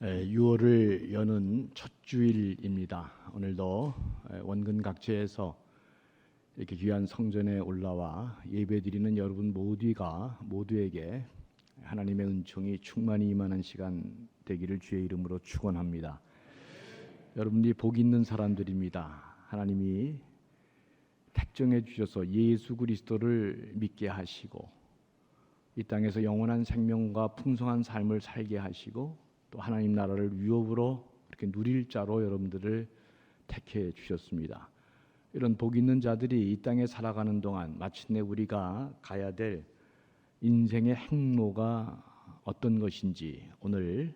6월을 여는 첫 주일입니다. 오늘도 원근 각지에서 이렇게 귀한 성전에 올라와 예배드리는 여러분 모두에게 하나님의 은총이 충만히 임하는 시간 되기를 주의 이름으로 축원합니다. 여러분들이 복 있는 사람들입니다. 하나님이 택정해 주셔서 예수 그리스도를 믿게 하시고 이 땅에서 영원한 생명과 풍성한 삶을 살게 하시고 또 하나님 나라를 유업으로 이렇게 누릴 자로 여러분들을 택해 주셨습니다. 이런 복 있는 자들이 이 땅에 살아가는 동안 마침내 우리가 가야 될 인생의 행로가 어떤 것인지 오늘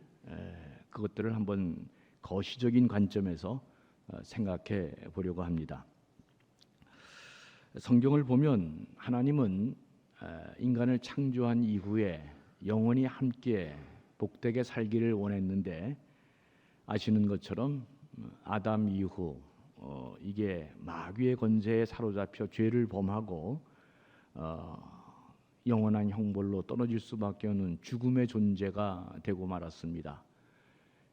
그것들을 한번 거시적인 관점에서 생각해 보려고 합니다. 성경을 보면 하나님은 인간을 창조한 이후에 영원히 함께 복되게 살기를 원했는데 아시는 것처럼 아담 이후 이게 마귀의 권세에 사로잡혀 죄를 범하고 영원한 형벌로 떨어질 수밖에 없는 죽음의 존재가 되고 말았습니다.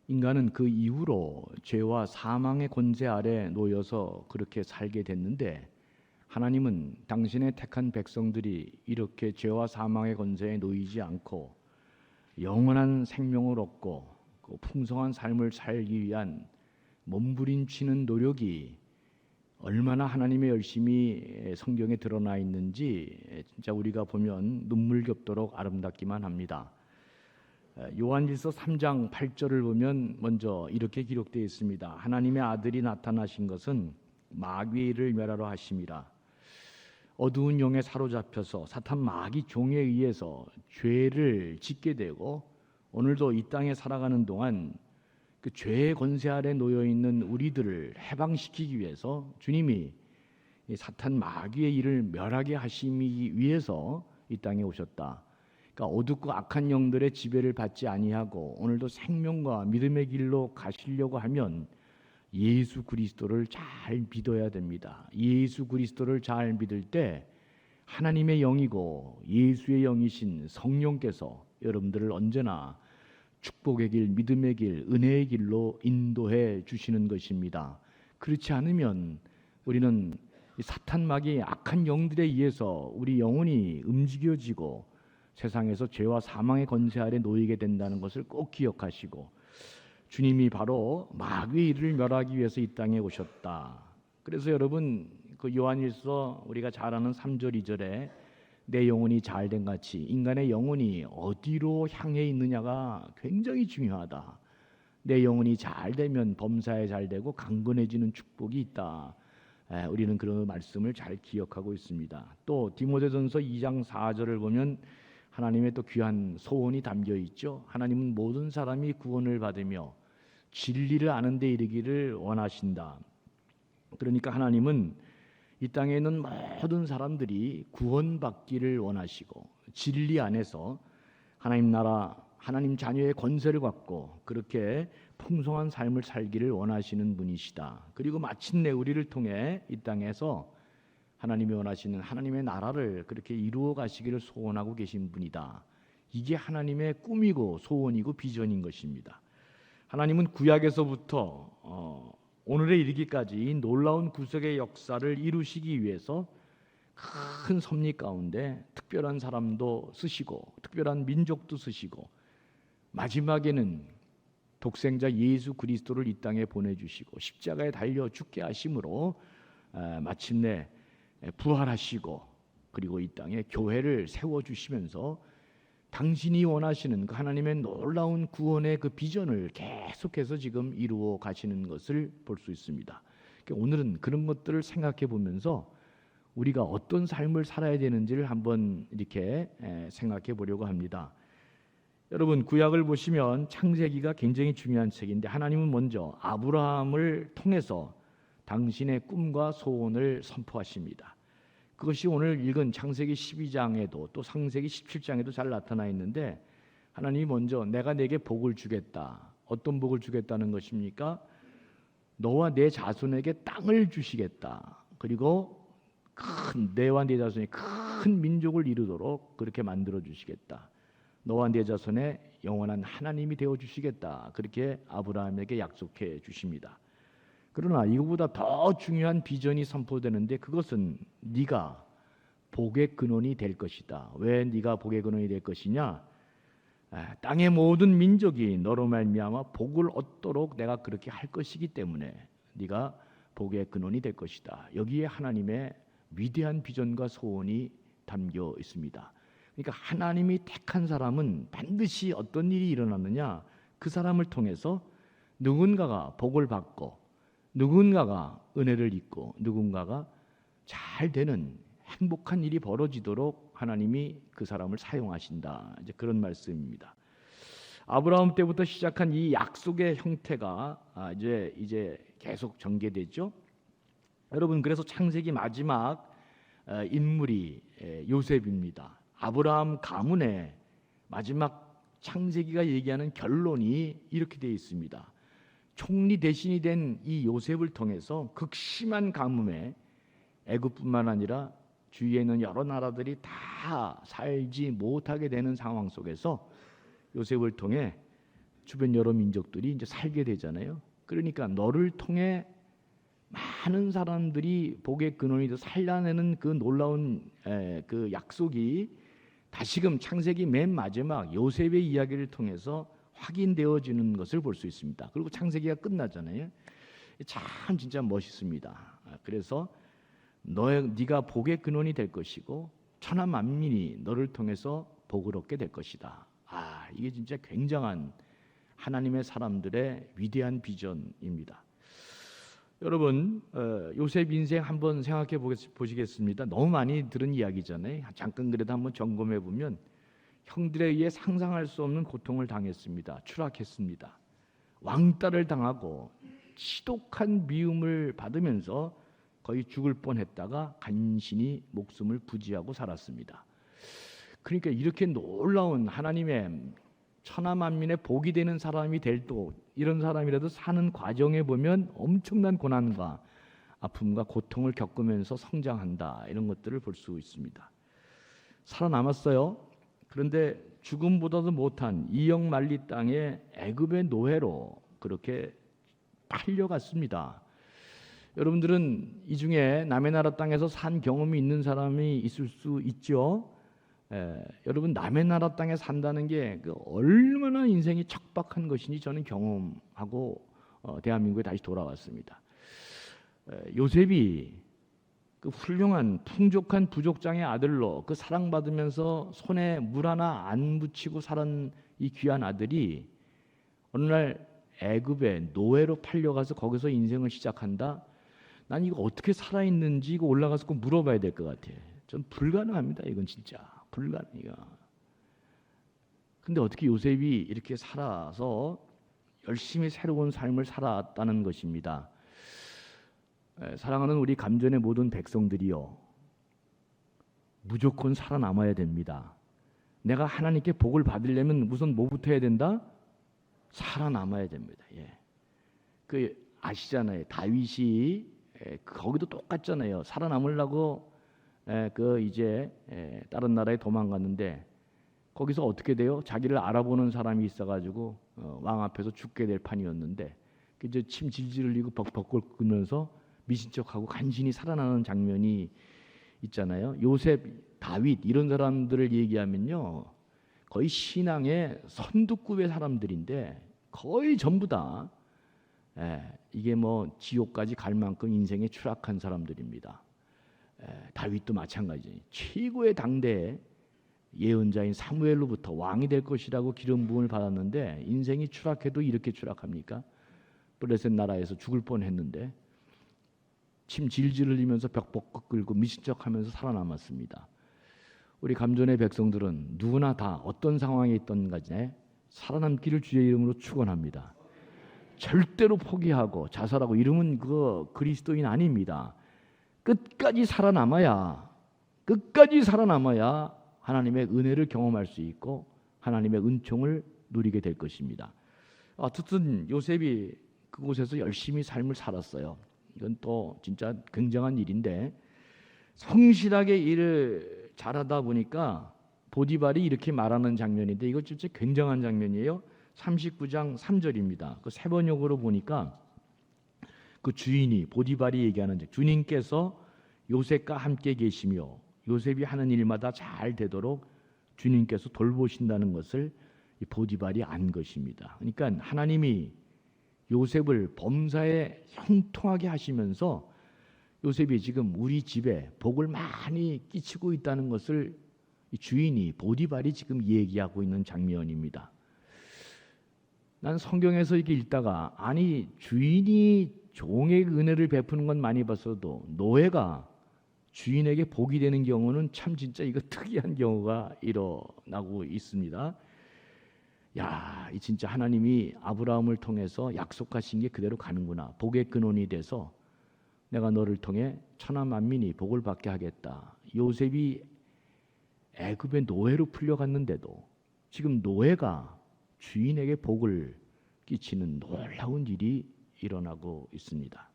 인간은 그 이후로 죄와 사망의 권세 아래 놓여서 그렇게 살게 됐는데 하나님은 당신의 택한 백성들이 이렇게 죄와 사망의 권세에 놓이지 않고 영원한 생명을 얻고 그 풍성한 삶을 살기 위한 몸부림치는 노력이 얼마나 하나님의 열심이 성경에 드러나 있는지 진짜 우리가 보면 눈물겹도록 아름답기만 합니다. 요한일서 3장 8절을 보면 먼저 이렇게 기록되어 있습니다. 하나님의 아들이 나타나신 것은 마귀의 일을 멸하러 하심이라. 어두운 영에 사로잡혀서 사탄 마귀 종에 의해서 죄를 짓게 되고 오늘도 이 땅에 살아가는 동안 그 죄의 권세 아래 놓여 있는 우리들을 해방시키기 위해서 주님이 이 사탄 마귀의 일을 멸하게 하시기 위해서 이 땅에 오셨다. 그러니까 어둡고 악한 영들의 지배를 받지 아니하고 오늘도 생명과 믿음의 길로 가시려고 하면 예수 그리스도를 잘 믿어야 됩니다. 예수 그리스도를 잘 믿을 때 하나님의 영이고 예수의 영이신 성령께서 여러분들을 언제나 축복의 길, 믿음의 길, 은혜의 길로 인도해 주시는 것입니다. 그렇지 않으면 우리는 사탄 마귀의 악한 영들에 의해서 우리 영혼이 움직여지고 세상에서 죄와 사망의 권세 아래 놓이게 된다는 것을 꼭 기억하시고 주님이 바로 마귀의 일을 멸하기 위해서 이 땅에 오셨다. 그래서 여러분 그 요한일서 우리가 잘 아는 3절 2절에 내 영혼이 잘된 같이 인간의 영혼이 어디로 향해 있느냐가 굉장히 중요하다. 내 영혼이 잘되면 범사에 잘되고 강건해지는 축복이 있다. 우리는 그런 말씀을 잘 기억하고 있습니다. 또 디모데전서 2장 4절을 보면 하나님의 또 귀한 소원이 담겨 있죠. 하나님은 모든 사람이 구원을 받으며 진리를 아는 데 이르기를 원하신다. 그러니까 하나님은 이 땅에 있는 모든 사람들이 구원받기를 원하시고 진리 안에서 하나님 나라, 하나님 자녀의 권세를 갖고 그렇게 풍성한 삶을 살기를 원하시는 분이시다. 그리고 마침내 우리를 통해 이 땅에서 하나님이 원하시는 하나님의 나라를 그렇게 이루어 가시기를 소원하고 계신 분이다. 이게 하나님의 꿈이고 소원이고 비전인 것입니다. 하나님은 구약에서부터 오늘에 이르기까지 이 놀라운 구속의 역사를 이루시기 위해서 큰 섭리 가운데 특별한 사람도 쓰시고 특별한 민족도 쓰시고 마지막에는 독생자 예수 그리스도를 이 땅에 보내주시고 십자가에 달려 죽게 하심으로 마침내 부활하시고 그리고 이 땅에 교회를 세워주시면서 당신이 원하시는 그 하나님의 놀라운 구원의 그 비전을 계속해서 지금 이루어 가시는 것을 볼 수 있습니다. 오늘은 그런 것들을 생각해 보면서 우리가 어떤 삶을 살아야 되는지를 한번 이렇게 생각해 보려고 합니다. 여러분 구약을 보시면 창세기가 굉장히 중요한 책인데 하나님은 먼저 아브라함을 통해서 당신의 꿈과 소원을 선포하십니다. 그것이 오늘 읽은 창세기 12장에도 또 창세기 17장에도 잘 나타나 있는데 하나님이 먼저 내가 내게 복을 주겠다. 어떤 복을 주겠다는 것입니까? 너와 내 자손에게 땅을 주시겠다. 그리고 내와 내 자손이 큰 민족을 이루도록 그렇게 만들어 주시겠다. 너와 네 자손의 영원한 하나님이 되어 주시겠다. 그렇게 아브라함에게 약속해 주십니다. 그러나 이거보다 더 중요한 비전이 선포되는데 그것은 네가 복의 근원이 될 것이다. 왜 네가 복의 근원이 될 것이냐? 땅의 모든 민족이 너로 말미암아 복을 얻도록 내가 그렇게 할 것이기 때문에 네가 복의 근원이 될 것이다. 여기에 하나님의 위대한 비전과 소원이 담겨 있습니다. 그러니까 하나님이 택한 사람은 반드시 어떤 일이 일어나느냐? 그 사람을 통해서 누군가가 복을 받고 누군가가 은혜를 입고 누군가가 잘 되는 행복한 일이 벌어지도록 하나님이 그 사람을 사용하신다. 이제 그런 말씀입니다. 아브라함 때부터 시작한 이 약속의 형태가 이제 계속 전개되죠. 여러분, 그래서 창세기 마지막 인물이 요셉입니다. 아브라함 가문의 마지막 창세기가 얘기하는 결론이 이렇게 되어 있습니다. 총리 대신이 된 이 요셉을 통해서 극심한 가뭄에 애굽뿐만 아니라 주위에 있는 여러 나라들이 다 살지 못하게 되는 상황 속에서 요셉을 통해 주변 여러 민족들이 이제 살게 되잖아요. 그러니까 너를 통해 많은 사람들이 복의 근원이 돼 살려내는 그 놀라운 그 약속이 다시금 창세기 맨 마지막 요셉의 이야기를 통해서 확인되어지는 것을 볼 수 있습니다. 그리고 창세기가 끝나잖아요. 참 진짜 멋있습니다. 그래서 네가 복의 근원이 될 것이고 천하 만민이 너를 통해서 복을 얻게 될 것이다. 이게 진짜 굉장한 하나님의 사람들의 위대한 비전입니다. 여러분, 요셉 인생 한번 생각해 보시겠습니다. 너무 많이 들은 이야기잖아요. 잠깐 그래도 한번 점검해 보면 형들에 의해 상상할 수 없는 고통을 당했습니다. 추락했습니다. 왕따를 당하고 지독한 미움을 받으면서 거의 죽을 뻔했다가 간신히 목숨을 부지하고 살았습니다. 그러니까 이렇게 놀라운 하나님의 천하 만민의 복이 되는 사람이 될도 이런 사람이라도 사는 과정에 보면 엄청난 고난과 아픔과 고통을 겪으면서 성장한다. 이런 것들을 볼 수 있습니다. 살아남았어요. 그런데 죽음보다도 못한 이역 만리 땅에 애굽의 노예로 그렇게 팔려갔습니다. 여러분들은 이 중에 남의 나라 땅에서 산 경험이 있는 사람이 있을 수 있죠. 여러분, 남의 나라 땅에 산다는 게 얼마나 인생이 척박한 것인지 저는 경험하고 대한민국에 다시 돌아왔습니다. 요셉이 그 훌륭한 풍족한 부족장의 아들로 그 사랑받으면서 손에 물 하나 안 묻히고 살은 이 귀한 아들이 어느 날 애굽에 노예로 팔려가서 거기서 인생을 시작한다. 난 이거 어떻게 살아있는지 이거 올라가서 꼭 물어봐야 될 것 같아요. 전 불가능합니다. 이건 진짜 불가능해요. 근데 어떻게 요셉이 이렇게 살아서 열심히 새로운 삶을 살았다는 것입니다. 사랑하는 우리 감전의 모든 백성들이요, 무조건 살아남아야 됩니다. 내가 하나님께 복을 받으려면 우선 뭐부터 해야 된다? 살아남아야 됩니다. 그 아시잖아요. 다윗이 거기도 똑같잖아요. 살아남으려고 다른 나라에 도망갔는데 거기서 어떻게 돼요? 자기를 알아보는 사람이 있어가지고 왕 앞에서 죽게 될 판이었는데 이제 침 질질 흘리고 벅벅 끓면서 미신척하고 간신히 살아나는 장면이 있잖아요. 요셉, 다윗 이런 사람들을 얘기하면요, 거의 신앙의 선두급의 사람들인데 거의 전부 다 이게 뭐 지옥까지 갈 만큼 인생에 추락한 사람들입니다. 다윗도 마찬가지. 최고의 당대 예언자인 사무엘로부터 왕이 될 것이라고 기름 부음을 받았는데 인생이 추락해도 이렇게 추락합니까? 블레셋 나라에서 죽을 뻔했는데 침 질질 흘리면서 벽 끌고 미신척하면서 살아남았습니다. 우리 감전의 백성들은 누구나 다 어떤 상황에 있던 간에 살아남기를 주의 이름으로 축원합니다. 절대로 포기하고 자살하고 이러면 그거 그리스도인 아닙니다. 끝까지 살아남아야 하나님의 은혜를 경험할 수 있고 하나님의 은총을 누리게 될 것입니다. 어쨌든 요셉이 그곳에서 열심히 삶을 살았어요. 이건 또 진짜 굉장한 일인데 성실하게 일을 잘하다 보니까 보디발이 이렇게 말하는 장면인데 이거 진짜 굉장한 장면이에요. 39장 3절입니다. 그 세 번역으로 보니까 그 주인이 보디발이 얘기하는 주님께서 요셉과 함께 계시며 요셉이 하는 일마다 잘 되도록 주님께서 돌보신다는 것을 이 보디발이 안 것입니다. 그러니까 하나님이 요셉을 범사에 형통하게 하시면서 요셉이 지금 우리 집에 복을 많이 끼치고 있다는 것을 이 주인이 보디발이 지금 얘기하고 있는 장면입니다. 난 성경에서 이렇게 읽다가 아니 주인이 종에게 은혜를 베푸는 건 많이 봤어도 노예가 주인에게 복이 되는 경우는 참 진짜 이거 특이한 경우가 일어나고 있습니다. 야, 이 진짜 하나님이 아브라함을 통해서 약속하신 게 그대로 가는구나. 복의 근원이 돼서 내가 너를 통해 천하 만민이 복을 받게 하겠다. 요셉이 애굽의 노예로 풀려갔는데도 지금 노예가 주인에게 복을 끼치는 놀라운 일이 일어나고 있습니다.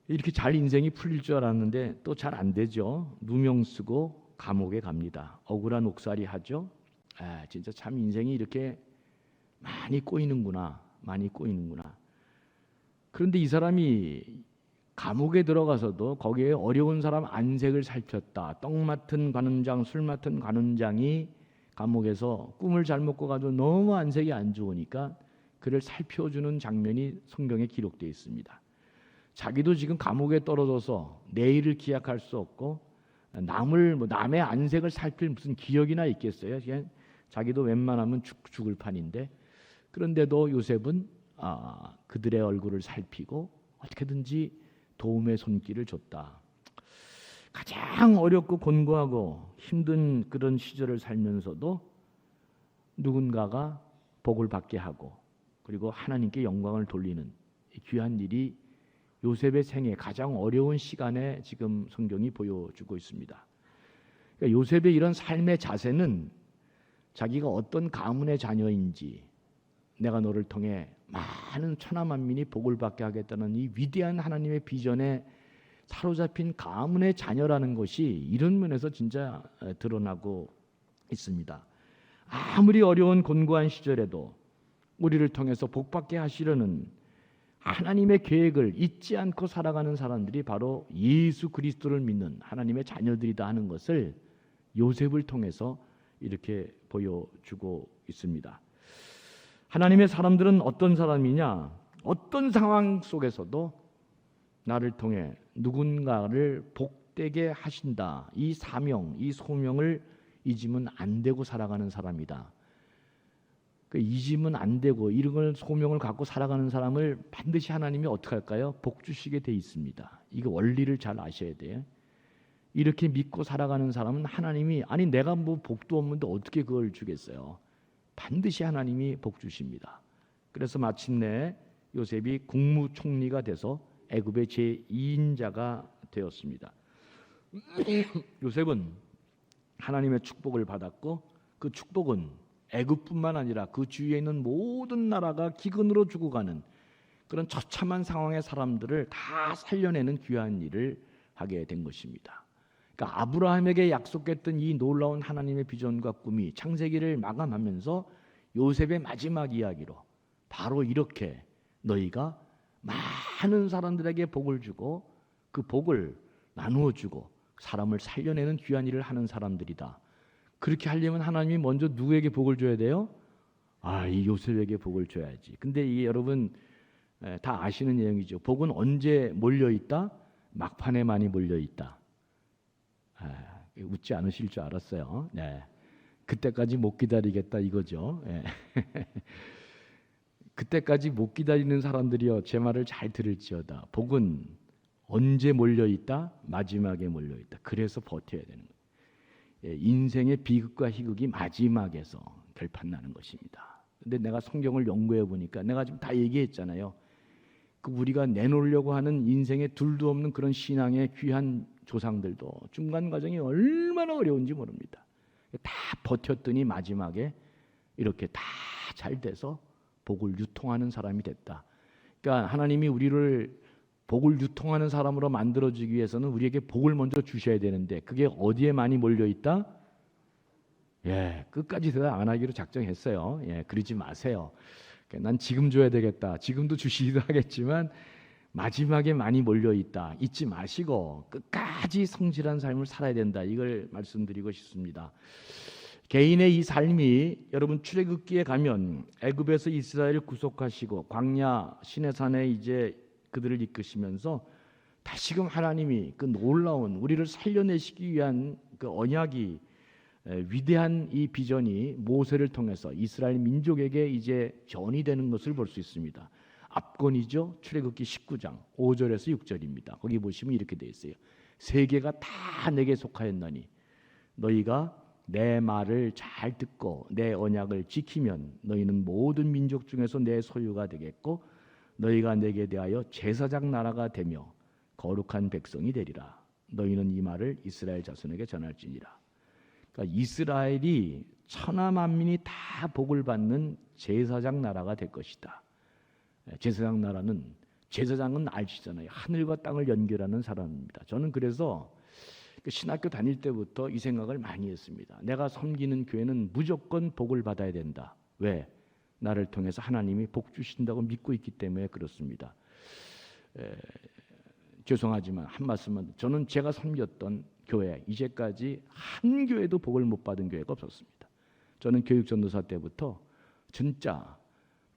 이렇게 잘 인생이 풀릴 줄 알았는데 또 잘 안 되죠. 누명 쓰고 감옥에 갑니다. 억울한 옥살이 하죠. 진짜 참 인생이 이렇게 많이 꼬이는구나. 많이 꼬이는구나. 그런데 이 사람이 감옥에 들어가서도 거기에 어려운 사람 안색을 살폈다. 떡 맡은 관원장, 술 맡은 관원장이 감옥에서 꿈을 잘못 꿔가지고 너무 안색이 안 좋으니까 그를 살펴주는 장면이 성경에 기록되어 있습니다. 자기도 지금 감옥에 떨어져서 내일을 기약할 수 없고 남의 안색을 살필 무슨 기억이나 있겠어요? 자기도 웬만하면 죽을 판인데 그런데도 요셉은 그들의 얼굴을 살피고 어떻게든지 도움의 손길을 줬다. 가장 어렵고 곤고하고 힘든 그런 시절을 살면서도 누군가가 복을 받게 하고 그리고 하나님께 영광을 돌리는 귀한 일이 요셉의 생애 가장 어려운 시간에 지금 성경이 보여주고 있습니다. 그러니까 요셉의 이런 삶의 자세는 자기가 어떤 가문의 자녀인지 내가 너를 통해 많은 천하 만민이 복을 받게 하겠다는 이 위대한 하나님의 비전에 사로잡힌 가문의 자녀라는 것이 이런 면에서 진짜 드러나고 있습니다. 아무리 어려운 곤고한 시절에도 우리를 통해서 복받게 하시려는 하나님의 계획을 잊지 않고 살아가는 사람들이 바로 예수 그리스도를 믿는 하나님의 자녀들이다 하는 것을 요셉을 통해서 이렇게 보여주고 있습니다. 하나님의 사람들은 어떤 사람이냐? 어떤 상황 속에서도 나를 통해 누군가를 복되게 하신다. 이 사명, 이 소명을 잊으면 안 되고 살아가는 사람이다. 잊으면 안 되고 이런 걸 소명을 갖고 살아가는 사람을 반드시 하나님이 어떻게 할까요? 복 주시게 돼 있습니다. 이거 원리를 잘 아셔야 돼요. 이렇게 믿고 살아가는 사람은 하나님이 아니 내가 뭐 복도 없는데 어떻게 그걸 주겠어요? 반드시 하나님이 복 주십니다. 그래서 마침내 요셉이 국무총리가 돼서 애굽의 제2인자가 되었습니다. 요셉은 하나님의 축복을 받았고 그 축복은 애굽뿐만 아니라 그 주위에 있는 모든 나라가 기근으로 죽어가는 그런 처참한 상황의 사람들을 다 살려내는 귀한 일을 하게 된 것입니다. 그러니까 아브라함에게 약속했던 이 놀라운 하나님의 비전과 꿈이 창세기를 마감하면서 요셉의 마지막 이야기로 바로 이렇게 너희가 많은 사람들에게 복을 주고 그 복을 나누어 주고 사람을 살려내는 귀한 일을 하는 사람들이다. 그렇게 하려면 하나님이 먼저 누구에게 복을 줘야 돼요? 이 요셉에게 복을 줘야지. 근데 이게 여러분 다 아시는 내용이죠. 복은 언제 몰려 있다? 막판에 많이 몰려 있다. 웃지 않으실 줄 알았어요. 네. 그때까지 못 기다리겠다 이거죠. 네. 그때까지 못 기다리는 사람들이요 제 말을 잘 들을지어다. 복은 언제 몰려 있다? 마지막에 몰려 있다. 그래서 버텨야 되는 거예요. 인생의 비극과 희극이 마지막에서 결판나는 것입니다. 근데 내가 성경을 연구해 보니까 내가 지금 다 얘기했잖아요. 그 우리가 내놓으려고 하는 인생에 둘도 없는 그런 신앙의 귀한 조상들도 중간 과정이 얼마나 어려운지 모릅니다. 다 버텼더니 마지막에 이렇게 다 잘 돼서 복을 유통하는 사람이 됐다. 그러니까 하나님이 우리를 복을 유통하는 사람으로 만들어주기 위해서는 우리에게 복을 먼저 주셔야 되는데 그게 어디에 많이 몰려 있다? 예, 끝까지 대답 안 하기로 작정했어요. 예, 그러지 마세요. 난 지금 줘야 되겠다. 지금도 주시기도 하겠지만 마지막에 많이 몰려 있다. 잊지 마시고 끝까지 성실한 삶을 살아야 된다. 이걸 말씀드리고 싶습니다. 개인의 이 삶이 여러분 출애굽기에 가면 애굽에서 이스라엘을 구속하시고 광야 시내산에 이제 그들을 이끄시면서 다시금 하나님이 그 놀라운 우리를 살려내시기 위한 그 언약이 위대한 이 비전이 모세를 통해서 이스라엘 민족에게 이제 전이되는 것을 볼 수 있습니다. 앞권이죠. 출애굽기 19장 5절에서 6절입니다. 거기 보시면 이렇게 되어 있어요. 세계가 다 내게 속하였나니 너희가 내 말을 잘 듣고 내 언약을 지키면 너희는 모든 민족 중에서 내 소유가 되겠고 너희가 내게 대하여 제사장 나라가 되며 거룩한 백성이 되리라. 너희는 이 말을 이스라엘 자손에게 전할지니라. 그러니까 이스라엘이 천하 만민이 다 복을 받는 제사장 나라가 될 것이다. 제사장 나라는 제사장은 아시잖아요. 하늘과 땅을 연결하는 사람입니다. 저는 그래서 신학교 다닐 때부터 이 생각을 많이 했습니다. 내가 섬기는 교회는 무조건 복을 받아야 된다. 왜? 나를 통해서 하나님이 복 주신다고 믿고 있기 때문에 그렇습니다. 죄송하지만 한 말씀만, 저는 제가 섬겼던 교회 이제까지 한 교회도 복을 못 받은 교회가 없었습니다. 저는 교육전도사 때부터 진짜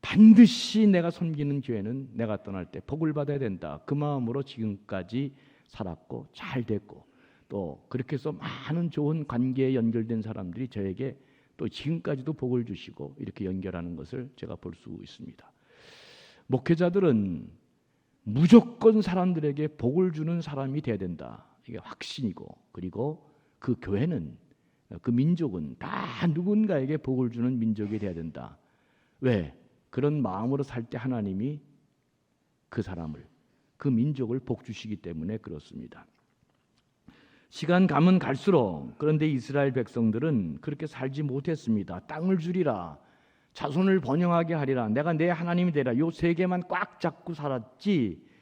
반드시 내가 섬기는 교회는 내가 떠날 때 복을 받아야 된다. 그 마음으로 지금까지 살았고 잘 됐고 또 그렇게 해서 많은 좋은 관계에 연결된 사람들이 저에게 또 지금까지도 복을 주시고 이렇게 연결하는 것을 제가 볼 수 있습니다. 목회자들은 무조건 사람들에게 복을 주는 사람이 돼야 된다. 이게 확신이고, 그리고 그 교회는, 그 민족은 다 누군가에게 복을 주는 민족이 돼야 된다. 왜? 그런 마음으로 살 때 하나님이 그 사람을, 그 민족을 복 주시기 때문에 그렇습니다. 시간 가면 갈수록 그런데 이스라엘 백성들은 그렇게 살지 못했습니다. 땅을 주리라, 자손을 번영하게 하리라, 내가 내 하나님이 되라, 요 세 개만 꽉 잡고 살았지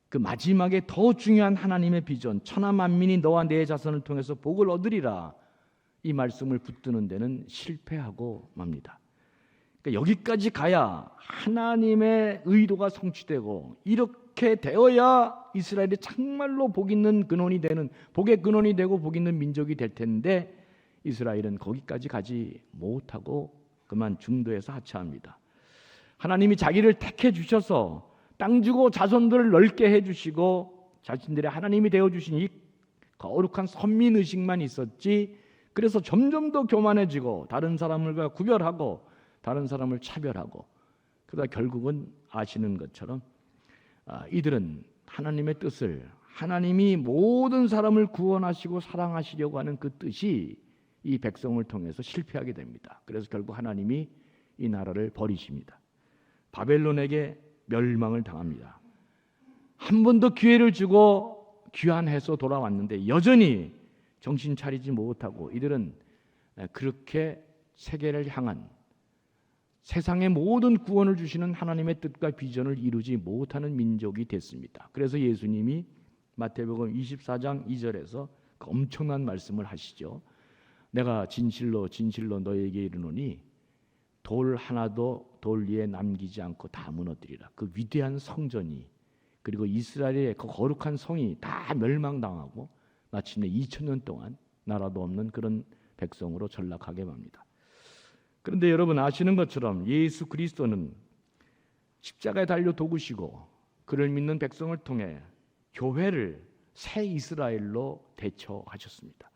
그 마지막에 더 중요한 하나님의 비전, 천하 만민이 너와 내 자손을 통해서 복을 얻으리라, 이 말씀을 붙드는 데는 실패하고 맙니다. 그러니까 여기까지 가야 하나님의 의도가 성취되고 이렇게 되어야 이스라엘이 정말로 복 있는 근원이 되는, 복의 근원이 되고 복 있는 민족이 될 텐데 이스라엘은 거기까지 가지 못하고 그만 중도에서 하차합니다. 하나님이 자기를 택해 주셔서 땅 주고 자손들을 넓게 해주시고 자신들의 하나님이 되어주신 이 거룩한 선민의식만 있었지, 그래서 점점 더 교만해지고 다른 사람들과 구별하고 다른 사람을 차별하고, 그러다 결국은 아시는 것처럼 이들은 하나님의 뜻을, 하나님이 모든 사람을 구원하시고 사랑하시려고 하는 그 뜻이 이 백성을 통해서 실패하게 됩니다. 그래서 결국 하나님이 이 나라를 버리십니다. 바벨론에게 멸망을 당합니다. 한 번 더 기회를 주고 귀환해서 돌아왔는데 여전히 정신 차리지 못하고 이들은 그렇게 세계를 향한 세상의 모든 구원을 주시는 하나님의 뜻과 비전을 이루지 못하는 민족이 됐습니다. 그래서 예수님이 마태복음 24장 2절에서 그 엄청난 말씀을 하시죠. 내가 진실로 진실로 너에게 이르노니 돌 하나도 돌 위에 남기지 않고 다 무너뜨리라. 그 위대한 성전이, 그리고 이스라엘의 그 거룩한 성이 다 멸망당하고 마침내 2000년 동안 나라도 없는 그런 백성으로 전락하게 맙니다. 그런데 여러분 아시는 것처럼 예수 그리스도는 십자가에 달려 도구시고 그를 믿는 백성을 통해 교회를 새 이스라엘로 대처하셨습니다.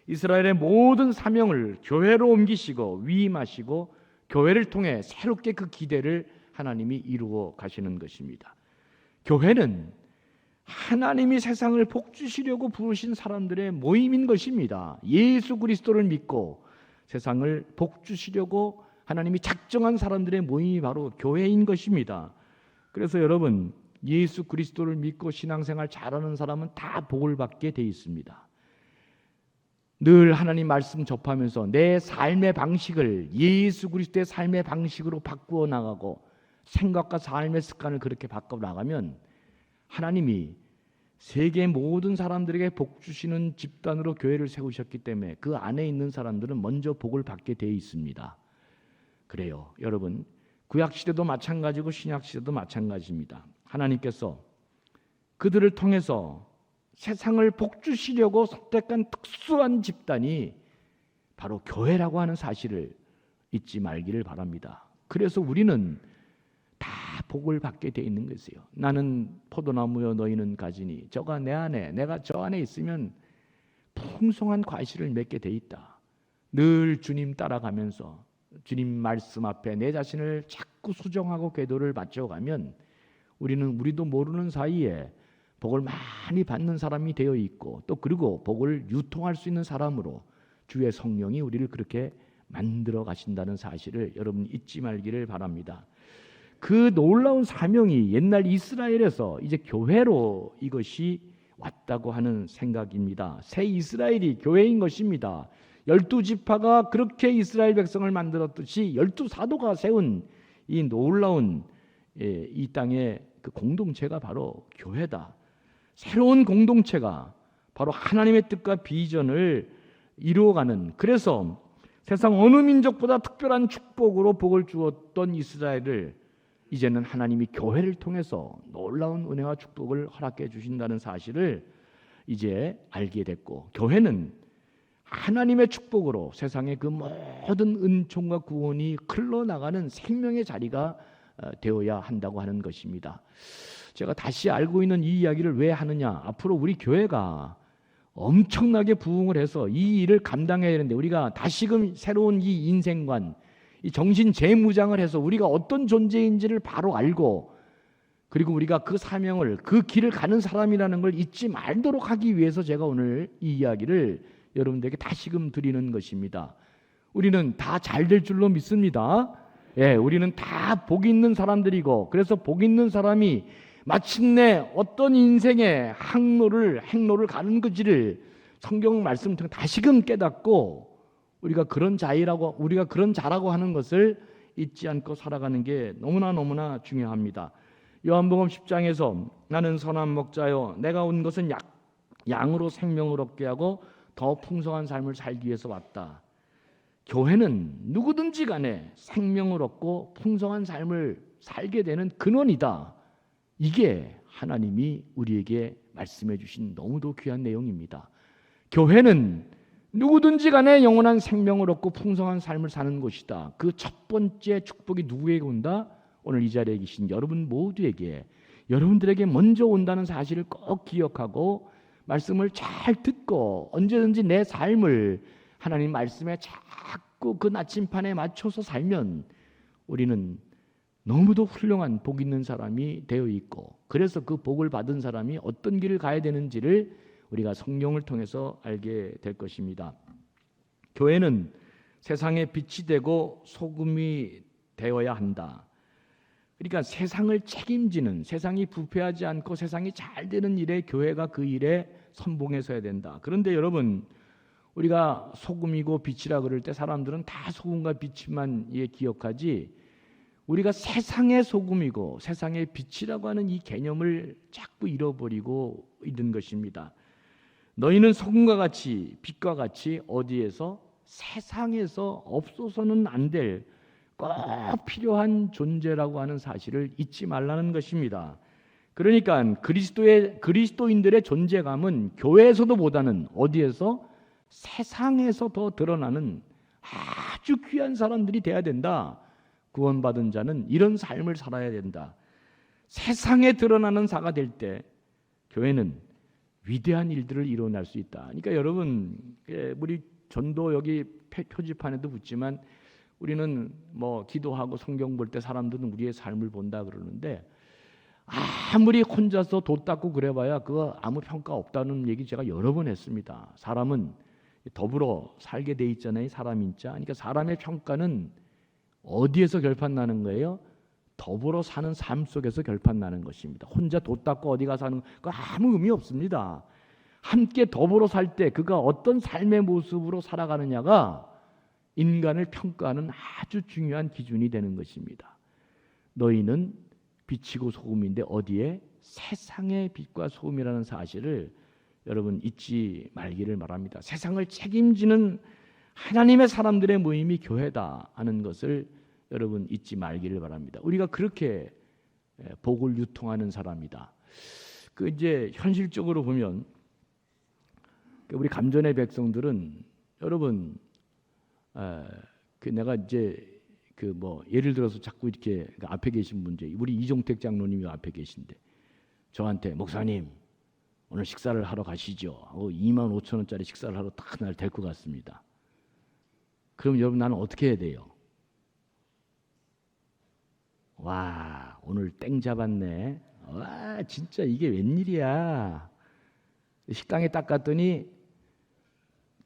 이스라엘의 모든 사명을 교회로 옮기시고 위임하시고 교회를 통해 새롭게 그 기대를 하나님이 이루어 가시는 것입니다. 교회는 하나님이 세상을 복주시려고 부르신 사람들의 모임인 것입니다. 예수 그리스도를 믿고 세상을 복주시려고 하나님이 작정한 사람들의 모임이 바로 교회인 것입니다. 그래서 여러분 예수 그리스도를 믿고 신앙생활 잘하는 사람은 다 복을 받게 돼 있습니다. 늘 하나님 말씀 접하면서 내 삶의 방식을 예수 그리스도의 삶의 방식으로 바꾸어 나가고 생각과 삶의 습관을 그렇게 바꿔 나가면 하나님이 세계 모든 사람들에게 복 주시는 집단으로 교회를 세우셨기 때문에 그 안에 있는 사람들은 먼저 복을 받게 되어 있습니다. 그래요. 여러분, 구약시대도 마찬가지고 신약시대도 마찬가지입니다. 하나님께서 그들을 통해서 세상을 복 주시려고 선택한 특수한 집단이 바로 교회라고 하는 사실을 잊지 말기를 바랍니다. 그래서 우리는 다 복을 받게 돼 있는 것이에요. 나는 포도나무여 너희는 가지니 저가 내 안에 내가 저 안에 있으면 풍성한 과실을 맺게 돼 있다. 늘 주님 따라가면서 주님 말씀 앞에 내 자신을 자꾸 수정하고 궤도를 맞춰가면 우리도 모르는 사이에 복을 많이 받는 사람이 되어 있고 또 그리고 복을 유통할 수 있는 사람으로 주의 성령이 우리를 그렇게 만들어 가신다는 사실을 여러분 잊지 말기를 바랍니다. 그 놀라운 사명이 옛날 이스라엘에서 이제 교회로 이것이 왔다고 하는 생각입니다. 새 이스라엘이 교회인 것입니다. 12지파가 그렇게 이스라엘 백성을 만들었듯이 12사도가 세운 이 놀라운 이 땅의 그 공동체가 바로 교회다. 새로운 공동체가 바로 하나님의 뜻과 비전을 이루어가는, 그래서 세상 어느 민족보다 특별한 축복으로 복을 주었던 이스라엘을 이제는 하나님이 교회를 통해서 놀라운 은혜와 축복을 허락해 주신다는 사실을 이제 알게 됐고, 교회는 하나님의 축복으로 세상의 그 모든 은총과 구원이 흘러나가는 생명의 자리가 되어야 한다고 하는 것입니다. 제가 다시 알고 있는 이 이야기를 왜 하느냐, 앞으로 우리 교회가 엄청나게 부흥을 해서 이 일을 감당해야 되는데 우리가 다시금 새로운 이 인생관, 이 정신 재무장을 해서 우리가 어떤 존재인지를 바로 알고 그리고 우리가 그 사명을 그 길을 가는 사람이라는 걸 잊지 말도록 하기 위해서 제가 오늘 이 이야기를 여러분들에게 다시금 드리는 것입니다. 우리는 다 잘 될 줄로 믿습니다. 우리는 다 복 있는 사람들이고, 그래서 복 있는 사람이 마침내 어떤 인생의 행로를 가는 것을 성경 말씀 통해 다시금 깨닫고 우리가 그런 자라고 하는 것을 잊지 않고 살아가는 게 너무나 중요합니다. 요한복음 10장에서 나는 선한 목자요 내가 온 것은 양으로 생명을 얻게 하고 더 풍성한 삶을 살기 위해서 왔다. 교회는 누구든지 간에 생명을 얻고 풍성한 삶을 살게 되는 근원이다. 이게 하나님이 우리에게 말씀해 주신 너무도 귀한 내용입니다. 교회는 누구든지 간에 영원한 생명을 얻고 풍성한 삶을 사는 곳이다. 그 첫 번째 축복이 누구에게 온다? 오늘 이 자리에 계신 여러분 모두에게, 여러분들에게 먼저 온다는 사실을 꼭 기억하고 말씀을 잘 듣고 언제든지 내 삶을 하나님 말씀에 자꾸 그 나침판에 맞춰서 살면 우리는 너무도 훌륭한 복 있는 사람이 되어 있고, 그래서 그 복을 받은 사람이 어떤 길을 가야 되는지를 우리가 성경을 통해서 알게 될 것입니다. 교회는 세상의 빛이 되고 소금이 되어야 한다. 그러니까 세상을 책임지는, 세상이 부패하지 않고 세상이 잘 되는 일에 교회가 그 일에 선봉에 서야 된다. 그런데 여러분, 우리가 소금이고 빛이라 그럴 때 사람들은 다 소금과 빛만 기억하지, 우리가 세상의 소금이고 세상의 빛이라고 하는 이 개념을 자꾸 잃어버리고 있는 것입니다. 너희는 소금과 같이 빛과 같이 어디에서? 세상에서 없어서는 안 될 꼭 필요한 존재라고 하는 사실을 잊지 말라는 것입니다. 그러니까 그리스도인들의 존재감은 교회에서도 보다는 어디에서? 세상에서 더 드러나는 아주 귀한 사람들이 돼야 된다. 구원받은 자는 이런 삶을 살아야 된다. 세상에 드러나는 자가 될 때 교회는 위대한 일들을 일어날 수 있다. 그러니까 여러분, 우리 전도 여기 표지판에도 붙지만 우리는 기도하고 성경 볼 때 사람들은 우리의 삶을 본다 그러는데, 아무리 혼자서 도 닦고 그래봐야 그거 아무 평가 없다는 얘기 제가 여러 번 했습니다. 사람은 더불어 살게 돼 있잖아요. 사람인자. 그러니까 사람의 평가는 어디에서 결판나는 거예요? 더불어 사는 삶 속에서 결판나는 것입니다. 혼자 도 닦고 어디 가서 사는 거 아무 의미 없습니다. 함께 더불어 살 때 그가 어떤 삶의 모습으로 살아가느냐가 인간을 평가하는 아주 중요한 기준이 되는 것입니다. 너희는 빛이고 소금인데 어디에? 세상의 빛과 소금이라는 사실을 여러분 잊지 말기를 바랍니다. 세상을 책임지는 하나님의 사람들의 모임이 교회다 하는 것을 여러분 잊지 말기를 바랍니다. 우리가 그렇게 복을 유통하는 사람이다. 그 이제 현실적으로 보면 우리 감전의 백성들은 여러분 그 내가 이제 그 뭐 예를 들어서 자꾸 이렇게 앞에 계신 분들, 우리 이종택 장로님이 앞에 계신데 저한테 목사님 오늘 식사를 하러 가시죠 하고 25,000원짜리 식사를 하러 딱 날 데리고 갔습니다. 그럼 여러분 나는 어떻게 해야 돼요? 와 오늘 땡 잡았네. 와 진짜 이게 웬일이야. 식당에 딱 갔더니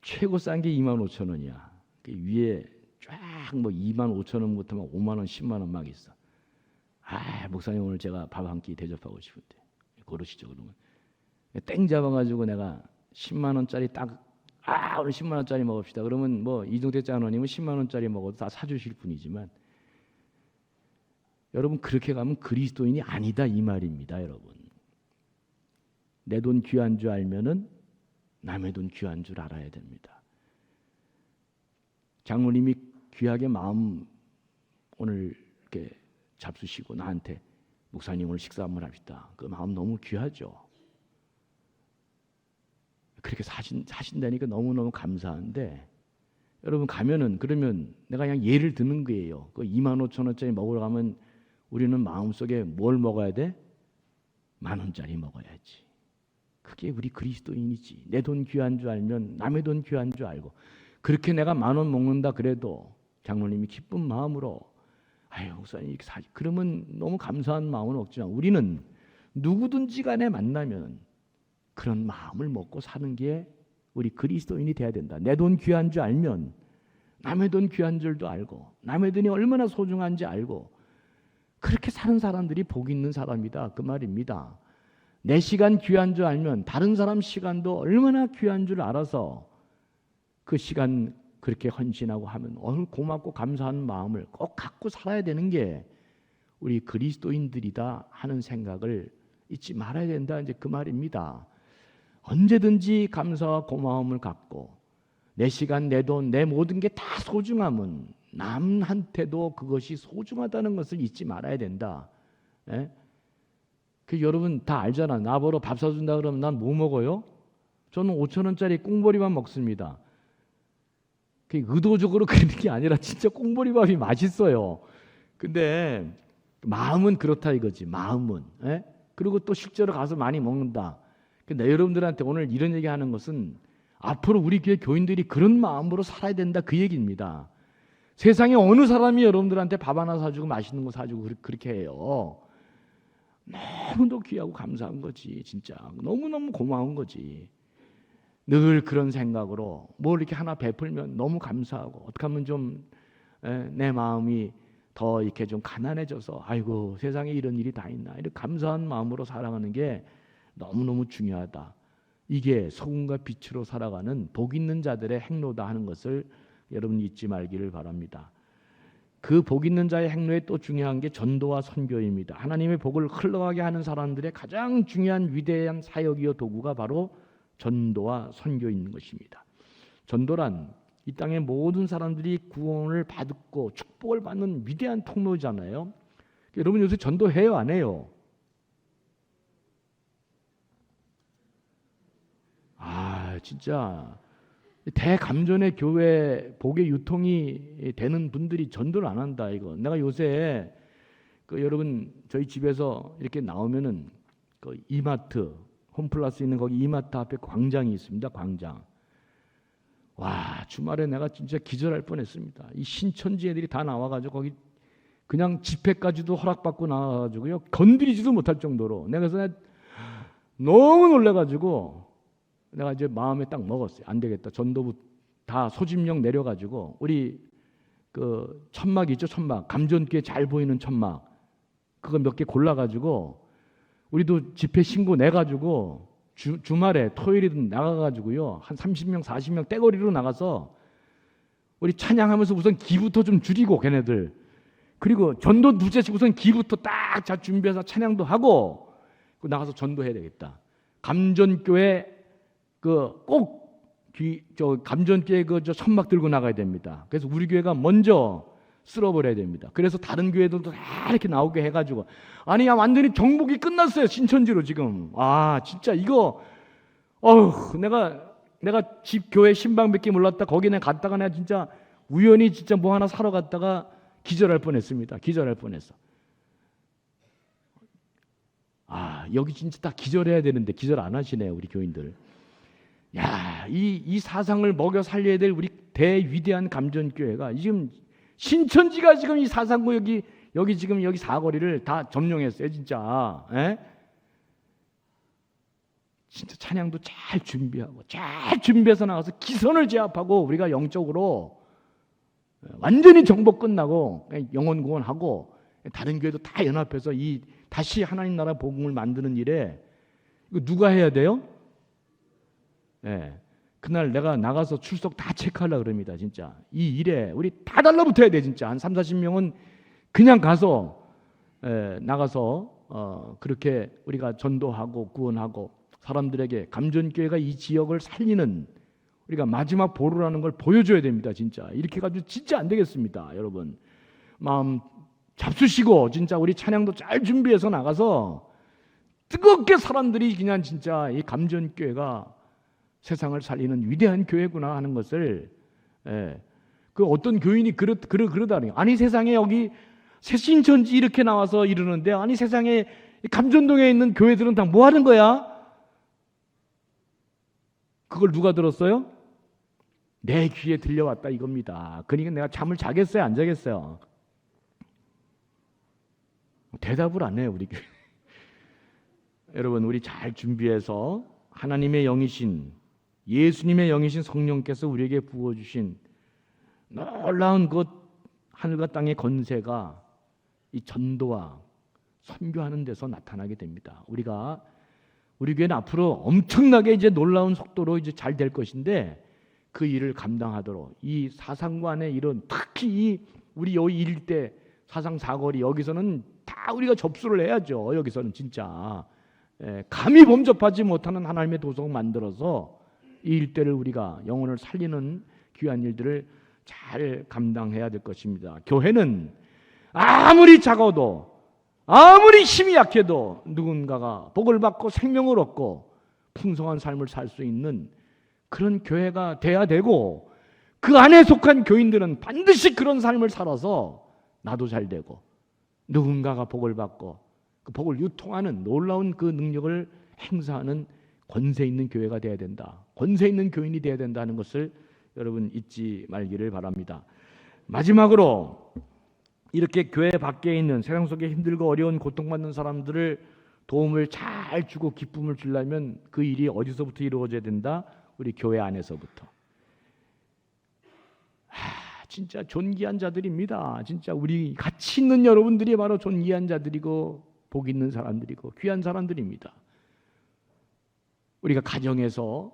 최고 싼 게 25,000원이야. 그 위에 쫙 뭐 25,000원부터 막 5만 원, 10만 원 막 있어. 아 목사님 오늘 제가 밥 한 끼 대접하고 싶은데 그러시죠. 그러면 땡 잡아가지고 내가 10만 원짜리 딱 오늘 10만 원짜리 먹읍시다. 그러면 뭐 이종택 장로님은 10만 원짜리 먹어도 다 사주실 분이지만 여러분 그렇게 가면 그리스도인이 아니다 이 말입니다. 여러분 내 돈 귀한 줄 알면은 남의 돈 귀한 줄 알아야 됩니다. 장로님이 귀하게 마음 오늘 이렇게 잡수시고 나한테 목사님 오늘 식사 한번 합시다. 그 마음 너무 귀하죠. 그렇게 사신다니까 너무너무 감사한데 여러분 가면은 그러면 내가 그냥 예를 드는 거예요. 그 25,000원짜리 먹으러 가면 우리는 마음속에 뭘 먹어야 돼? 10,000원짜리 먹어야지. 그게 우리 그리스도인이지. 내 돈 귀한 줄 알면 남의 돈 귀한 줄 알고 그렇게 내가 10,000원 먹는다 그래도 장로님이 기쁜 마음으로 아유 목사님 이렇게 사지 그러면 너무 감사한 마음은 없지만 우리는 누구든지 간에 만나면 그런 마음을 먹고 사는 게 우리 그리스도인이 돼야 된다. 내 돈 귀한 줄 알면 남의 돈 귀한 줄도 알고 남의 돈이 얼마나 소중한지 알고 그렇게 사는 사람들이 복 있는 사람이다 그 말입니다. 내 시간 귀한 줄 알면 다른 사람 시간도 얼마나 귀한 줄 알아서 그 시간 그렇게 헌신하고 하면 오늘 고맙고 감사한 마음을 꼭 갖고 살아야 되는 게 우리 그리스도인들이다 하는 생각을 잊지 말아야 된다 이제 그 말입니다. 언제든지 감사와 고마움을 갖고 내 시간, 내 돈, 내 모든 게 다 소중함은 남한테도 그것이 소중하다는 것을 잊지 말아야 된다. 예? 그 여러분 다 알잖아. 나보러 밥 사준다 그러면 난 뭐 먹어요? 저는 5,000원짜리 꽁보리밥 먹습니다. 그 의도적으로 그러는 게 아니라 진짜 꽁보리밥이 맛있어요. 근데 마음은 그렇다 이거지. 마음은. 예? 그리고 또 실제로 가서 많이 먹는다. 근데 여러분들한테 오늘 이런 얘기하는 것은 앞으로 우리 교회 교인들이 그런 마음으로 살아야 된다 그 얘기입니다. 세상에 어느 사람이 여러분들한테 밥 하나 사주고 맛있는 거 사주고 그렇게 해요. 너무도 귀하고 감사한 거지. 진짜 너무너무 고마운 거지. 늘 그런 생각으로 뭘 이렇게 하나 베풀면 너무 감사하고 어떻게 하면 좀 내 마음이 더 이렇게 좀 가난해져서 아이고 세상에 이런 일이 다 있나 이렇게 감사한 마음으로 살아가는 게 너무너무 중요하다. 이게 소금과 빛으로 살아가는 복 있는 자들의 행로다 하는 것을 여러분 잊지 말기를 바랍니다. 그 복 있는 자의 행로에 또 중요한 게 전도와 선교입니다. 하나님의 복을 흘러가게 하는 사람들의 가장 중요한 위대한 사역이요 도구가 바로 전도와 선교인 것입니다. 전도란 이 땅의 모든 사람들이 구원을 받고 축복을 받는 위대한 통로잖아요. 여러분 요새 전도해요 안 해요? 진짜 대감전의 교회 복의 유통이 되는 분들이 전도를 안 한다 이거. 내가 요새 그 여러분 저희 집에서 이렇게 나오면은 그 이마트 홈플러스 있는 거기 이마트 앞에 광장이 있습니다. 광장. 와 주말에 내가 진짜 기절할 뻔했습니다. 이 신천지 애들이 다 나와가지고 거기 그냥 집회까지도 허락받고 나와가지고요 건드리지도 못할 정도로 내가 그래서 너무 놀래가지고 내가 이제 마음에 딱 먹었어요. 안 되겠다. 전도부 다 소집령 내려가지고 우리 그 천막 있죠, 천막 감전교회 잘 보이는 천막 그거 몇 개 골라가지고 우리도 집회 신고 내가지고 주말에 토요일이든 나가가지고요 한 30명 40명 떼거리로 나가서 우리 찬양하면서 우선 기부터 좀 줄이고 걔네들 그리고 전도 둘째씩 우선 기부터 딱 잘 준비해서 찬양도 하고 나가서 전도해야 되겠다. 감전교회 꼭 감전교회 천막 들고 나가야 됩니다. 그래서 우리 교회가 먼저 쓸어버려야 됩니다. 그래서 다른 교회들도 다 이렇게 나오게 해가지고 아니 완전히 정복이 끝났어요. 신천지로 지금. 진짜 이거 내가 집 교회 신방밖에 몰랐다. 거기 내가 갔다가 내가 진짜 우연히 진짜 뭐 하나 사러 갔다가 기절할 뻔했습니다. 기절할 뻔했어. 여기 진짜 딱 기절해야 되는데 기절 안 하시네요, 우리 교인들. 이 사상을 먹여 살려야 될 우리 대위대한 감전교회가 지금 신천지가 지금 이 사상구 여기 지금 여기 사거리를 다 점령했어요, 진짜. 진짜 찬양도 잘 준비해서 나가서 기선을 제압하고 우리가 영적으로 완전히 정복 끝나고 영혼 구원하고 다른 교회도 다 연합해서 다시 하나님 나라 복음을 만드는 일에 이거 누가 해야 돼요? 그날 내가 나가서 출석 다 체크하려고 그럽니다. 진짜 이 일에 우리 다 달라붙어야 돼. 진짜 한 30-40명은 그냥 가서 나가서 그렇게 우리가 전도하고 구원하고 사람들에게 감전교회가 이 지역을 살리는 우리가 마지막 보루라는 걸 보여줘야 됩니다. 진짜 이렇게 가지고 진짜 안 되겠습니다. 여러분 마음 잡수시고 진짜 우리 찬양도 잘 준비해서 나가서 뜨겁게 사람들이 그냥 진짜 이 감전교회가 세상을 살리는 위대한 교회구나 하는 것을 그 어떤 교인이 그러다니 아니 세상에 여기 새신천지 이렇게 나와서 이러는데 아니 세상에 감전동에 있는 교회들은 다 뭐 하는 거야? 그걸 누가 들었어요? 내 귀에 들려왔다 이겁니다. 그러니까 내가 잠을 자겠어요? 안 자겠어요? 대답을 안 해요, 우리 교회. 여러분 우리 잘 준비해서 하나님의 영이신 예수님의 영이신 성령께서 우리에게 부어주신 놀라운 그 하늘과 땅의 권세가 이 전도와 선교하는 데서 나타나게 됩니다. 우리 교회는 앞으로 엄청나게 이제 놀라운 속도로 이제 잘 될 것인데 그 일을 감당하도록 이 사상관의 일은 특히 우리 여기 일대 사상 사거리 여기서는 다 우리가 접수를 해야죠. 여기서는 진짜 감히 범접하지 못하는 하나님의 도성을 만들어서 이 일대를 우리가 영혼을 살리는 귀한 일들을 잘 감당해야 될 것입니다. 교회는 아무리 작아도 아무리 힘이 약해도 누군가가 복을 받고 생명을 얻고 풍성한 삶을 살 수 있는 그런 교회가 돼야 되고 그 안에 속한 교인들은 반드시 그런 삶을 살아서 나도 잘 되고 누군가가 복을 받고 그 복을 유통하는 놀라운 그 능력을 행사하는 권세 있는 교회가 돼야 된다. 권세 있는 교인이 돼야 된다는 것을 여러분 잊지 말기를 바랍니다. 마지막으로 이렇게 교회 밖에 있는 세상 속에 힘들고 어려운 고통받는 사람들을 도움을 잘 주고 기쁨을 주려면 그 일이 어디서부터 이루어져야 된다? 우리 교회 안에서부터. 진짜 존귀한 자들입니다. 진짜 우리 같이 있는 여러분들이 바로 존귀한 자들이고 복 있는 사람들이고 귀한 사람들입니다. 우리가 가정에서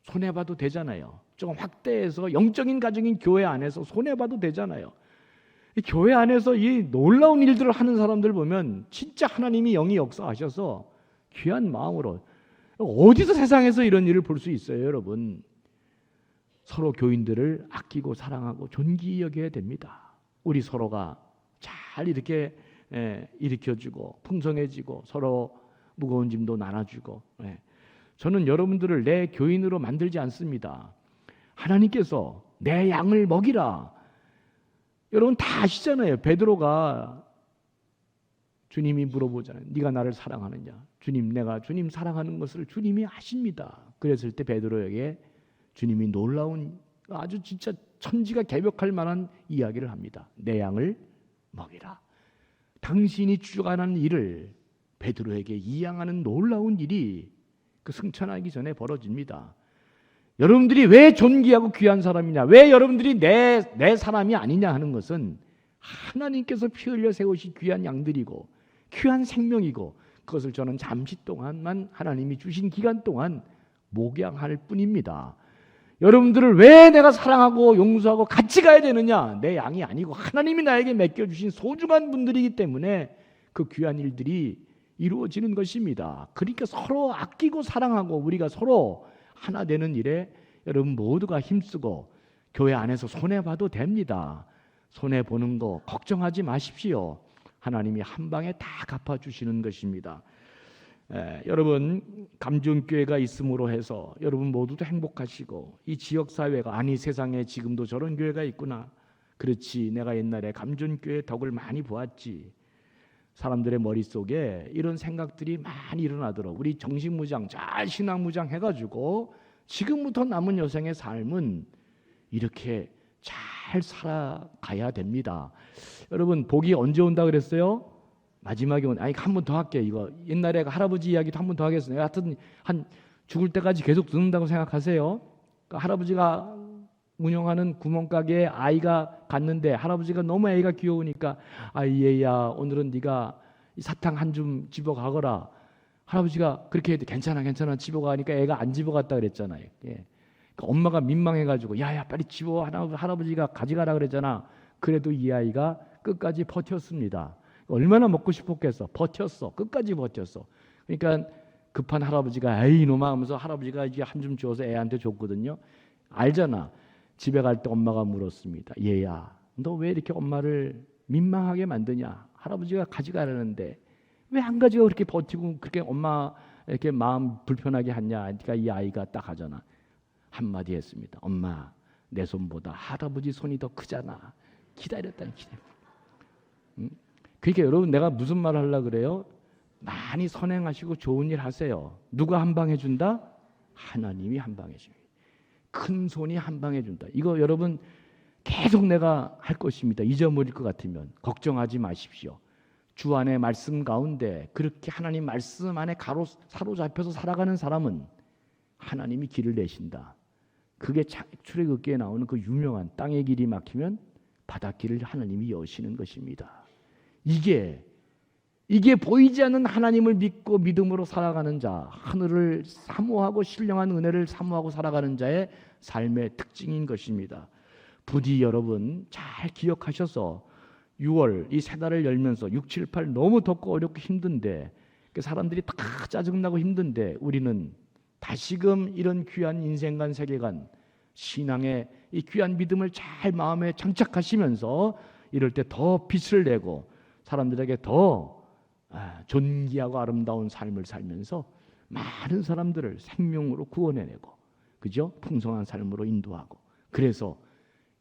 손해봐도 되잖아요. 조금 확대해서 영적인 가정인 교회 안에서 손해봐도 되잖아요. 이 교회 안에서 이 놀라운 일들을 하는 사람들 보면 진짜 하나님이 영이 역사하셔서 귀한 마음으로 어디서 세상에서 이런 일을 볼 수 있어요, 여러분. 서로 교인들을 아끼고 사랑하고 존귀히 여겨야 됩니다. 우리 서로가 잘 이렇게 일으켜주고 풍성해지고 서로 무거운 짐도 나눠주고. 저는 여러분들을 내 교인으로 만들지 않습니다. 하나님께서 내 양을 먹이라. 여러분 다 아시잖아요. 베드로가 주님이 물어보잖아요. 네가 나를 사랑하느냐? 주님, 내가 주님 사랑하는 것을 주님이 아십니다. 그랬을 때 베드로에게 주님이 놀라운 아주 진짜 천지가 개벽할 만한 이야기를 합니다. 내 양을 먹이라. 당신이 주관하는 일을 베드로에게 이양하는 놀라운 일이 그 승천하기 전에 벌어집니다. 여러분들이 왜 존귀하고 귀한 사람이냐, 왜 여러분들이 내 사람이 아니냐 하는 것은 하나님께서 피 흘려 세우신 귀한 양들이고 귀한 생명이고 그것을 저는 잠시 동안만 하나님이 주신 기간 동안 목양할 뿐입니다. 여러분들을 왜 내가 사랑하고 용서하고 같이 가야 되느냐? 내 양이 아니고 하나님이 나에게 맡겨주신 소중한 분들이기 때문에 그 귀한 일들이 이루어지는 것입니다. 그러니까 서로 아끼고 사랑하고 우리가 서로 하나 되는 일에 여러분 모두가 힘쓰고 교회 안에서 손해봐도 됩니다. 손해보는 거 걱정하지 마십시오. 하나님이 한 방에 다 갚아주시는 것입니다. 여러분 감존교회가 있음으로 해서 여러분 모두도 행복하시고 이 지역사회가 아니 세상에 지금도 저런 교회가 있구나. 그렇지 내가 옛날에 감존교회 덕을 많이 보았지. 사람들의 머릿속에 이런 생각들이 많이 일어나도록 우리 정신무장 잘 신앙무장 해가지고 지금부터 남은 여생의 삶은 이렇게 잘 살아가야 됩니다. 여러분 복이 언제 온다 그랬어요? 마지막에 아니 한 번 더 할게. 이거 옛날에 할아버지 이야기도 한 번 더 하겠습니다. 하여튼 한 죽을 때까지 계속 듣는다고 생각하세요. 그러니까 할아버지가 운영하는 구멍가게에 아이가 갔는데 할아버지가 너무 애가 귀여우니까 얘야 오늘은 네가 사탕 한 줌 집어 가거라. 할아버지가 그렇게 해도 괜찮아 집어 가니까 애가 안 집어 갔다 그랬잖아요. 예. 그러니까 엄마가 민망해가지고 야야 빨리 집어 할아버지가 가져가라 그랬잖아. 그래도 이 아이가 끝까지 버텼습니다. 얼마나 먹고 싶었겠어. 버텼어. 끝까지 버텼어. 그러니까 급한 할아버지가 에이 이놈아 하면서 할아버지가 이제 한 줌 주어서 애한테 줬거든요. 알잖아. 집에 갈 때 엄마가 물었습니다. 얘야 너 왜 이렇게 엄마를 민망하게 만드냐. 할아버지가 가져가라는데 왜 안 가져가 그렇게 버티고 그렇게 엄마 이렇게 마음 불편하게 하냐. 그러니까 이 아이가 딱 하잖아. 한마디 했습니다. 엄마 내 손보다 할아버지 손이 더 크잖아. 기다렸다니 기다려. 그러니까 여러분 내가 무슨 말 하려고 그래요? 많이 선행하시고 좋은 일 하세요. 누가 한 방 해준다? 하나님이 한 방 해줍니다. 큰 손이 한 방 해준다. 이거 여러분 계속 내가 할 것입니다. 잊어버릴 것 같으면 걱정하지 마십시오. 주 안의 말씀 가운데 그렇게 하나님 말씀 안에 사로잡혀서 살아가는 사람은 하나님이 길을 내신다. 그게 출애굽기에 나오는 그 유명한 땅의 길이 막히면 바닷길을 하나님이 여시는 것입니다. 이게 보이지 않는 하나님을 믿고 믿음으로 살아가는 자, 하늘을 사모하고 신령한 은혜를 사모하고 살아가는 자의 삶의 특징인 것입니다. 부디 여러분 잘 기억하셔서 6월 이 세 달을 열면서 6, 7, 8 너무 덥고 어렵고 힘든데 사람들이 다 짜증나고 힘든데 우리는 다시금 이런 귀한 인생관 세계관 신앙의 이 귀한 믿음을 잘 마음에 장착하시면서 이럴 때 더 빛을 내고 사람들에게 더 존귀하고 아름다운 삶을 살면서 많은 사람들을 생명으로 구원해내고 그죠? 풍성한 삶으로 인도하고 그래서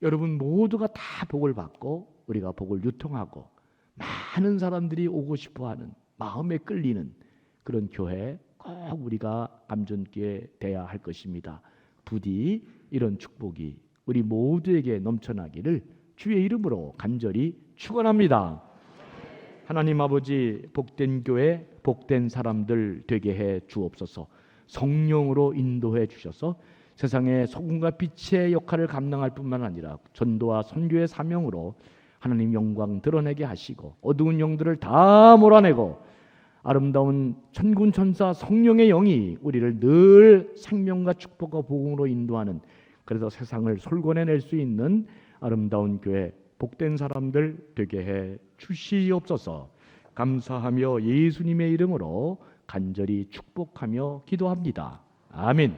여러분 모두가 다 복을 받고 우리가 복을 유통하고 많은 사람들이 오고 싶어하는 마음에 끌리는 그런 교회 꼭 우리가 감존교회 돼야 할 것입니다. 부디 이런 축복이 우리 모두에게 넘쳐나기를 주의 이름으로 간절히 축원합니다. 하나님 아버지 복된 교회 복된 사람들 되게 해 주옵소서. 성령으로 인도해 주셔서 세상의 소금과 빛의 역할을 감당할 뿐만 아니라 전도와 선교의 사명으로 하나님 영광 드러내게 하시고 어두운 영들을 다 몰아내고 아름다운 천군 천사 성령의 영이 우리를 늘 생명과 축복과 복음으로 인도하는 그래서 세상을 솔건해낼 수 있는 아름다운 교회 복된 사람들 되게 해 주시옵소서. 감사하며 예수님의 이름으로 간절히 축복하며 기도합니다. 아멘.